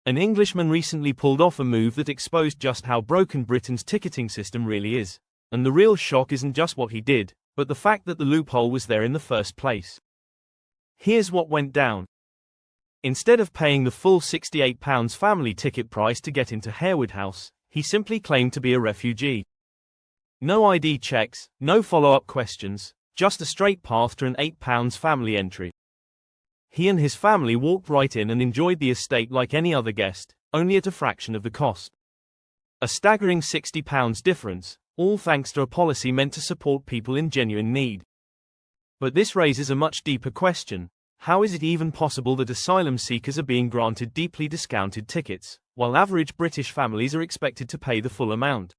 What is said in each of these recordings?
An Englishman recently pulled off a move that exposed just how broken Britain's ticketing system really is. And the real shock isn't just what he did, but the fact that the loophole was there in the first place. Here's what went down. Instead of paying the full £68 family ticket price to get into Harewood House, he simply claimed to be a refugee. No ID checks, no follow-up questions, just a straight path to an £8 family entry. He and his family walked right in and enjoyed the estate like any other guest, only at a fraction of the cost. A staggering £60 difference, all thanks to a policy meant to support people in genuine need. But this raises a much deeper question. How is it even possible that asylum seekers are being granted deeply discounted tickets, while average British families are expected to pay the full amount?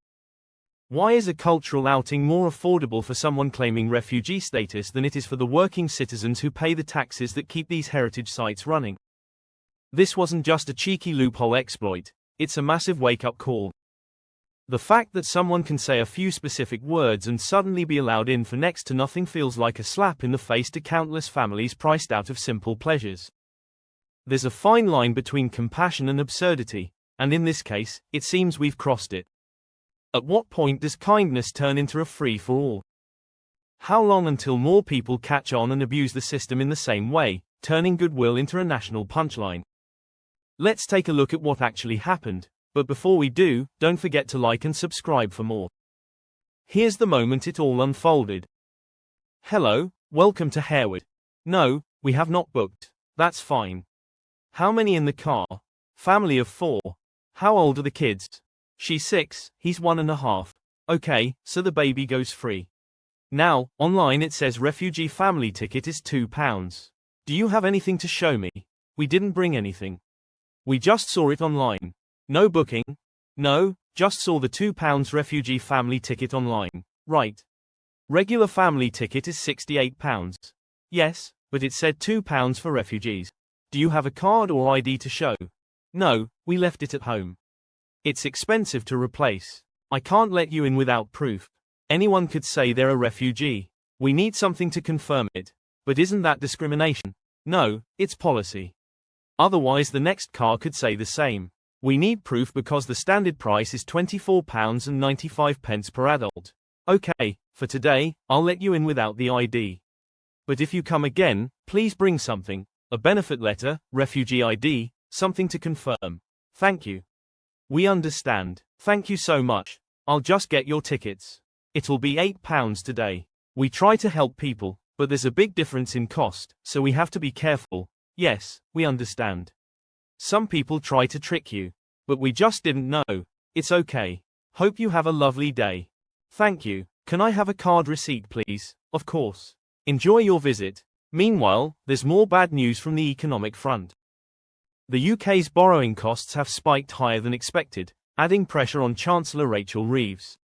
Why is a cultural outing more affordable for someone claiming refugee status than it is for the working citizens who pay the taxes that keep these heritage sites running? This wasn't just a cheeky loophole exploit, it's a massive wake-up call. The fact that someone can say a few specific words and suddenly be allowed in for next to nothing feels like a slap in the face to countless families priced out of simple pleasures. There's a fine line between compassion and absurdity, and in this case, it seems we've crossed it. At what point does kindness turn into a free-for-all? How long until more people catch on and abuse the system in the same way, turning goodwill into a national punchline? Let's take a look at what actually happened, but before we do, don't forget to like and subscribe for more. Here's the moment it all unfolded. Hello, welcome to Harewood. No, we have not booked. That's fine. How many in the car? Family of 4. How old are the kids? She's 6, he's 1.5. Okay, so the baby goes free. Now, online it says refugee family ticket is £2. Do you have anything to show me? We didn't bring anything. We just saw it online. No booking? No, just saw the £2 refugee family ticket online. Right. Regular family ticket is £68. Yes, but it said £2 for refugees. Do you have a card or ID to show? No, we left it at home. It's expensive to replace. I can't let you in without proof. Anyone could say they're a refugee. We need something to confirm it. But isn't that discrimination? No, it's policy. Otherwise the next car could say the same. We need proof because the standard price is £24.95 per adult. Okay, for today, I'll let you in without the ID. But if you come again, please bring something. A benefit letter, refugee ID, something to confirm. Thank you. We understand. Thank you so much. I'll just get your tickets. It'll be £8 today. We try to help people, but there's a big difference in cost, so we have to be careful. Yes, we understand. Some people try to trick you. But we just didn't know. It's okay. Hope you have a lovely day. Thank you. Can I have a card receipt please? Of course. Enjoy your visit. Meanwhile, there's more bad news from the economic front. The UK's borrowing costs have spiked higher than expected, adding pressure on Chancellor Rachel Reeves.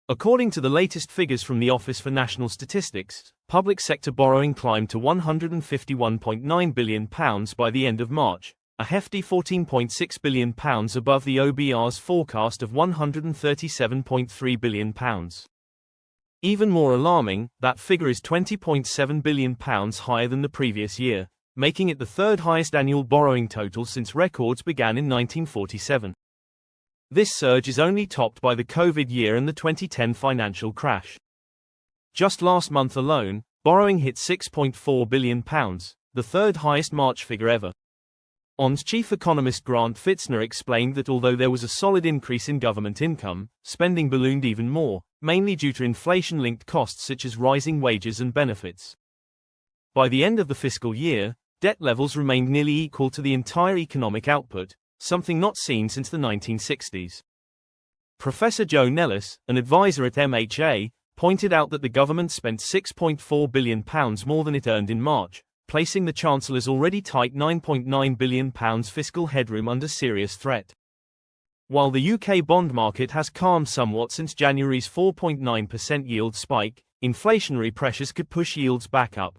According to the latest figures from the Office for National Statistics, public sector borrowing climbed to £151.9 billion by the end of March, a hefty £14.6 billion above the OBR's forecast of £137.3 billion. Even more alarming, that figure is £20.7 billion higher than the previous year, making it the third highest annual borrowing total since records began in 1947. This surge is only topped by the COVID year and the 2010 financial crash. Just last month alone, borrowing hit £6.4 billion, the third highest March figure ever. ON's chief economist Grant Fitzner explained that although there was a solid increase in government income, spending ballooned even more, mainly due to inflation-linked costs such as rising wages and benefits. By the end of the fiscal year, debt levels remained nearly equal to the entire economic output, something not seen since the 1960s. Professor Joe Nellis, an advisor at MHA, pointed out that the government spent £6.4 billion more than it earned in March, placing the Chancellor's already tight £9.9 billion fiscal headroom under serious threat. While the UK bond market has calmed somewhat since January's 4.9% yield spike, inflationary pressures could push yields back up.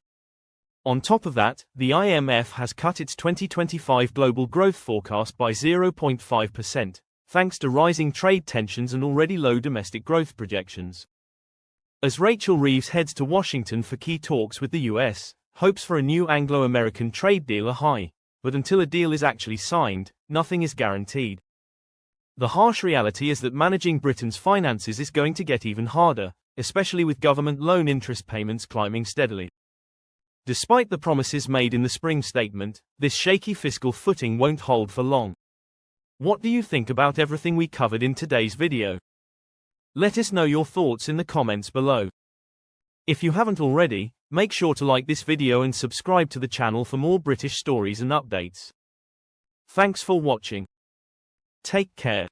On top of that, the IMF has cut its 2025 global growth forecast by 0.5%, thanks to rising trade tensions and already low domestic growth projections. As Rachel Reeves heads to Washington for key talks with the US, hopes for a new Anglo-American trade deal are high, but until a deal is actually signed, nothing is guaranteed. The harsh reality is that managing Britain's finances is going to get even harder, especially with government loan interest payments climbing steadily. Despite the promises made in the spring statement, this shaky fiscal footing won't hold for long. What do you think about everything we covered in today's video? Let us know your thoughts in the comments below. If you haven't already, make sure to like this video and subscribe to the channel for more British stories and updates. Thanks for watching. Take care.